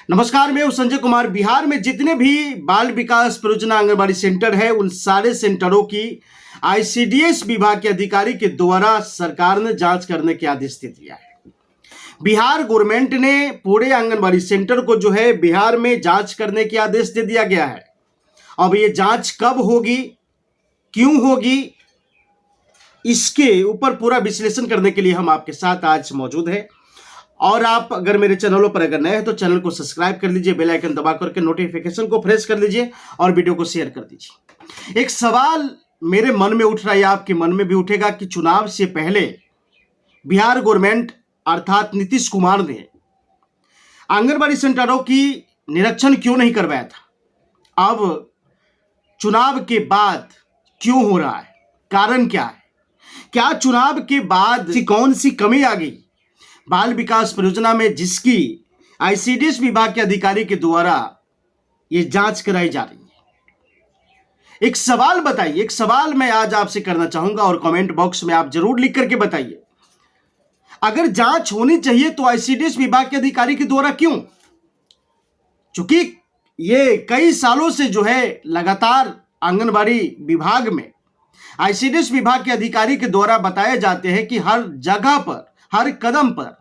नमस्कार, मैं हूं संजय कुमार। बिहार में जितने भी बाल विकास परियोजना आंगनबाड़ी सेंटर है, उन सारे सेंटरों की आईसीडीएस विभाग के अधिकारी के द्वारा सरकार ने जांच करने के आदेश दे दिया है। बिहार गवर्नमेंट ने पूरे आंगनबाड़ी सेंटर को जो है बिहार में जांच करने के आदेश दे दिया गया है। अब ये जांच कब होगी, क्यों होगी, इसके ऊपर पूरा विश्लेषण करने के लिए हम आपके साथ आज मौजूद हैं। और आप अगर मेरे चैनलों पर अगर नए हैं तो चैनल को सब्सक्राइब कर लीजिए, बेल आइकन दबा करके नोटिफिकेशन को प्रेस कर लीजिए और वीडियो को शेयर कर दीजिए। एक सवाल मेरे मन में उठ रहा है, आपके मन में भी उठेगा कि चुनाव से पहले बिहार गवर्नमेंट अर्थात नीतीश कुमार ने आंगनबाड़ी सेंटरों की निरीक्षण क्यों नहीं करवाया था। अब चुनाव के बाद क्यों हो रहा है, कारण क्या है, क्या चुनाव के बाद कौन सी कमी आ गई बाल विकास परियोजना में, जिसकी आईसीडीएस विभाग के अधिकारी के द्वारा ये जांच कराई जा रही है। एक सवाल बताइए, एक सवाल मैं आज आपसे करना चाहूंगा और कमेंट बॉक्स में आप जरूर लिख करके बताइए, अगर जांच होनी चाहिए तो आईसीडीएस विभाग के अधिकारी के द्वारा क्यों? चूंकि ये कई सालों से जो है लगातार आंगनबाड़ी विभाग में आईसीडीएस विभाग के अधिकारी के द्वारा बताए जाते हैं कि हर जगह पर, हर कदम पर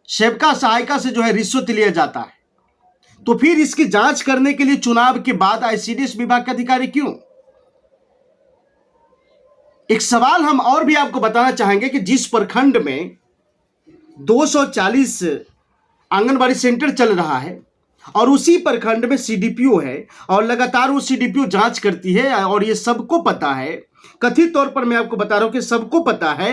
सेविका सहायिका से जो है रिश्वत लिया जाता है। तो फिर इसकी जांच करने के लिए चुनाव के बाद आईसीडीएस विभाग के अधिकारी क्यों? एक सवाल हम और भी आपको बताना चाहेंगे कि जिस प्रखंड में 240 आंगनबाड़ी सेंटर चल रहा है और उसी प्रखंड में सीडीपीओ है और लगातार वो सीडीपीओ जांच करती है, और ये सबको पता है, कथित तौर पर मैं आपको बता रहा हूं कि सबको पता है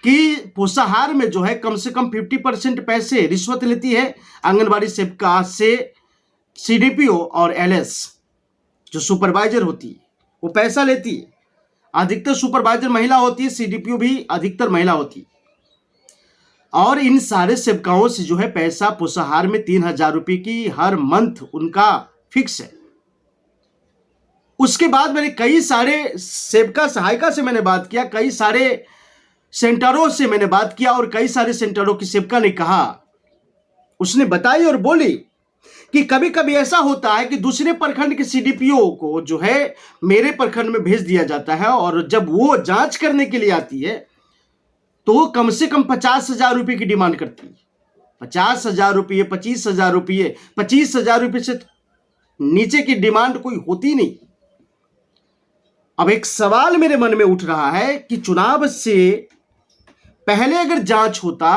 कि पोषाहार में जो है कम से कम 50% पैसे रिश्वत लेती है आंगनबाड़ी सेविका से सीडीपीओ और एलएस जो सुपरवाइजर होती है, वो पैसा लेती है। अधिकतर सुपरवाइजर महिला होती है, सीडीपीओ भी अधिकतर महिला होती है। और इन सारे सेविकाओं से जो है पैसा पोषाहार में 3000 रुपये की हर मंथ उनका फिक्स है। उसके बाद मैंने कई सारे सेविका सहायिका से मैंने बात किया, कई सारे सेंटरों से मैंने बात किया और कई सारे सेंटरों की सेविका ने कहा, उसने बताई और बोली कि कभी कभी ऐसा होता है कि दूसरे प्रखंड के सीडीपीओ को जो है मेरे प्रखंड में भेज दिया जाता है, और जब वो जांच करने के लिए आती है तो वो कम से कम 50,000 रुपये की डिमांड करती है। 50,000 रुपये, 25,000 रुपये, 25,000 रुपये से नीचे की डिमांड कोई होती नहीं। अब एक सवाल मेरे मन में उठ रहा है कि चुनाव से पहले अगर जांच होता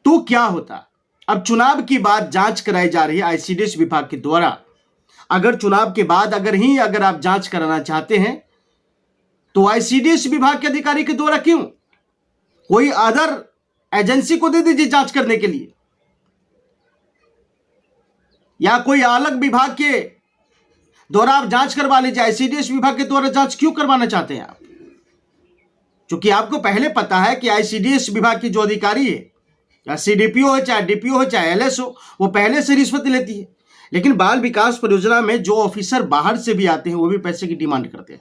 तो क्या होता। अब चुनाव की बाद जांच कराई जा रही है आईसीडीएस विभाग के द्वारा। अगर चुनाव के बाद अगर आप जांच कराना चाहते हैं तो आईसीडीएस विभाग के अधिकारी के द्वारा क्यों? कोई अदर एजेंसी को दे दीजिए जांच करने के लिए, या कोई अलग विभाग के द्वारा आप जांच करवा लीजिए। आईसीडीएस विभाग के द्वारा जांच क्यों करवाना चाहते हैं आप? क्योंकि आपको पहले पता है कि आईसीडीएस विभाग की जो अधिकारी है, चाहे सीडीपीओ हो, चाहे डीपीओ हो, चाहे एलएस हो, वो पहले से रिश्वत लेती है। लेकिन बाल विकास परियोजना में जो ऑफिसर बाहर से भी आते हैं वो भी पैसे की डिमांड करते हैं।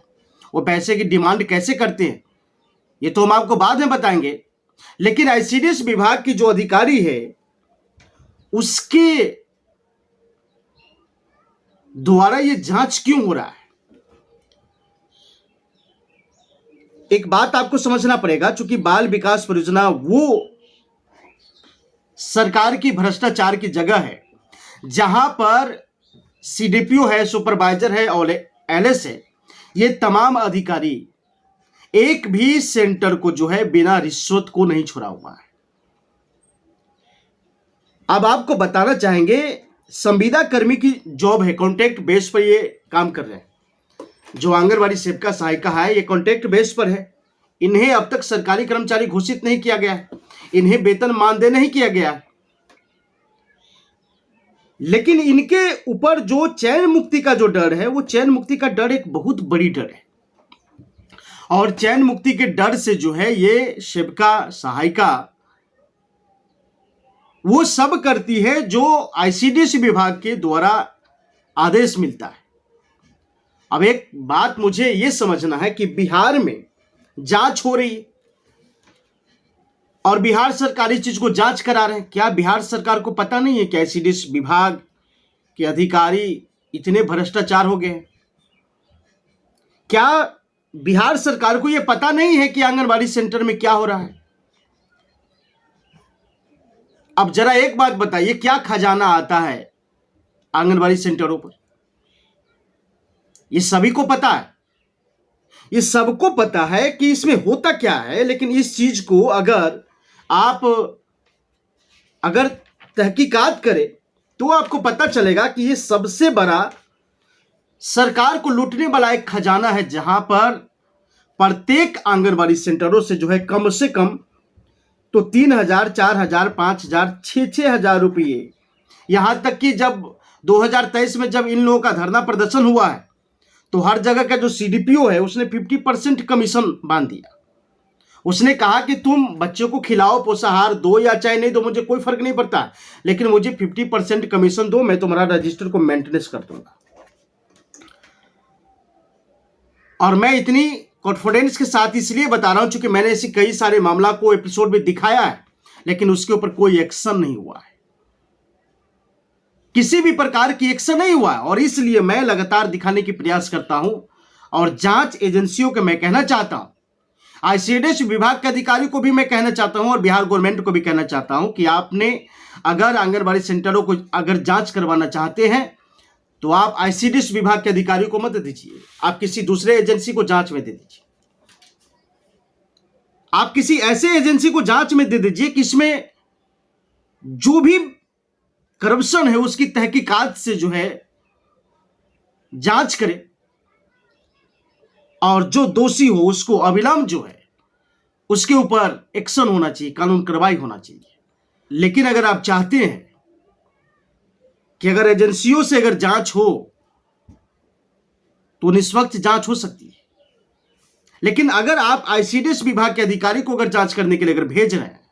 वो पैसे की डिमांड कैसे करते हैं ये तो हम आपको बाद में बताएंगे, लेकिन आईसीडीएस विभाग की जो अधिकारी है उसके द्वारा ये जांच क्यों हो रहा है? एक बात आपको समझना पड़ेगा, चूंकि बाल विकास परियोजना वो सरकार की भ्रष्टाचार की जगह है जहां पर सीडीपीओ है, सुपरवाइजर है और एलएस है, ये तमाम अधिकारी एक भी सेंटर को जो है बिना रिश्वत को नहीं छोड़ा हुआ है। अब आपको बताना चाहेंगे, संविदा कर्मी की जॉब है, कॉन्ट्रैक्ट बेस पर ये काम कर रहे हैं। जो आंगनबाड़ी सेविका सहायिका है ये कॉन्ट्रैक्ट बेस पर है। इन्हें अब तक सरकारी कर्मचारी घोषित नहीं किया गया है, इन्हें वेतन मानदेय नहीं किया गया है। लेकिन इनके ऊपर जो चयन मुक्ति का जो डर है, वो चयन मुक्ति का डर एक बहुत बड़ी डर है। और चयन मुक्ति के डर से जो है ये सेविका सहायिका वो सब करती है जो आईसीडीएस विभाग के द्वारा आदेश मिलता है। अब एक बात मुझे यह समझना है कि बिहार में जांच हो रही है और बिहार सरकार इस चीज को जांच करा रहे हैं। क्या बिहार सरकार को पता नहीं है कि आईसीडीएस विभाग के अधिकारी इतने भ्रष्टाचार हो गए? क्या बिहार सरकार को यह पता नहीं है कि आंगनबाड़ी सेंटर में क्या हो रहा है? अब जरा एक बात बताइए, क्या खजाना आता है आंगनबाड़ी सेंटरों पर? ये सभी को पता है, ये सबको पता है कि इसमें होता क्या है। लेकिन इस चीज को अगर आप तहकीकात करें तो आपको पता चलेगा कि ये सबसे बड़ा सरकार को लूटने वाला एक खजाना है, जहां पर प्रत्येक आंगनबाड़ी सेंटरों से जो है कम से कम तो 3,000, 4,000, 5,000, 6,000 रुपये, यहां तक कि जब 2023 में जब इन लोगों का धरना प्रदर्शन हुआ है तो हर जगह का जो सीडीपीओ है उसने 50% कमीशन बांध दिया। उसने कहा कि तुम बच्चों को खिलाओ, पोषाहार दो या चाहे नहीं दो, मुझे कोई फर्क नहीं पड़ता, लेकिन मुझे 50% कमीशन दो, मैं तुम्हारा रजिस्टर को मेंटेनेंस कर दूंगा। और मैं इतनी कॉन्फिडेंस के साथ इसलिए बता रहा हूं क्योंकि मैंने ऐसी कई सारे मामला को एपिसोड में दिखाया है, लेकिन उसके ऊपर कोई एक्शन नहीं हुआ है, किसी भी प्रकार की एक्शन नहीं हुआ है। और इसलिए मैं लगातार दिखाने की प्रयास करता हूं और जांच एजेंसियों को मैं कहना चाहता हूं, आईसीडीएस विभाग के अधिकारी को भी मैं कहना चाहता हूं और बिहार गवर्नमेंट को भी कहना चाहता हूं कि आपने अगर आंगनबाड़ी सेंटरों को अगर जांच करवाना चाहते हैं तो आप आईसीडीएस विभाग के अधिकारी को मत दीजिए, आप किसी दूसरे एजेंसी को जांच में दे दीजिए। आप किसी ऐसे एजेंसी को जांच में दे दीजिए कि इसमें जो भी करप्शन है उसकी तहकीकात से जो है जांच करे और जो दोषी हो उसको अविलंब जो है उसके ऊपर एक्शन होना चाहिए, कानून कार्रवाई होना चाहिए। लेकिन अगर आप चाहते हैं कि अगर एजेंसियों से अगर जांच हो तो निष्पक्ष जांच हो सकती है, लेकिन अगर आप आईसीडीएस विभाग के अधिकारी को अगर जांच करने के लिए अगर भेज रहे हैं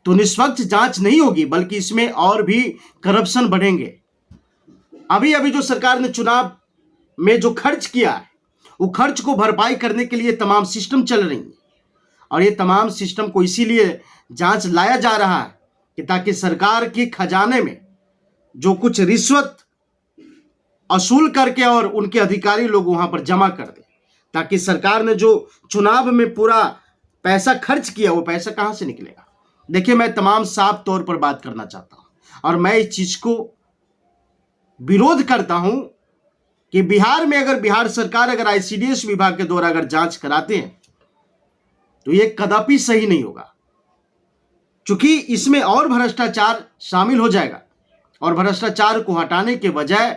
तो निष्पक्ष जांच नहीं होगी, बल्कि इसमें और भी करप्शन बढ़ेंगे। अभी जो सरकार ने चुनाव में जो खर्च किया है वो खर्च को भरपाई करने के लिए तमाम सिस्टम चल रही है और ये तमाम सिस्टम को इसीलिए जांच लाया जा रहा है कि ताकि सरकार के खजाने में जो कुछ रिश्वत वसूल करके और उनके अधिकारी लोग वहां पर जमा कर दें, ताकि सरकार ने जो चुनाव में पूरा पैसा खर्च किया वो पैसा कहां से निकलेगा। देखिए, मैं तमाम साफ तौर पर बात करना चाहता हूं और मैं इस चीज को विरोध करता हूं कि बिहार में अगर बिहार सरकार अगर आईसीडीएस विभाग के द्वारा अगर जांच कराते हैं तो ये कदापि सही नहीं होगा, क्योंकि इसमें और भ्रष्टाचार शामिल हो जाएगा और भ्रष्टाचार को हटाने के बजाय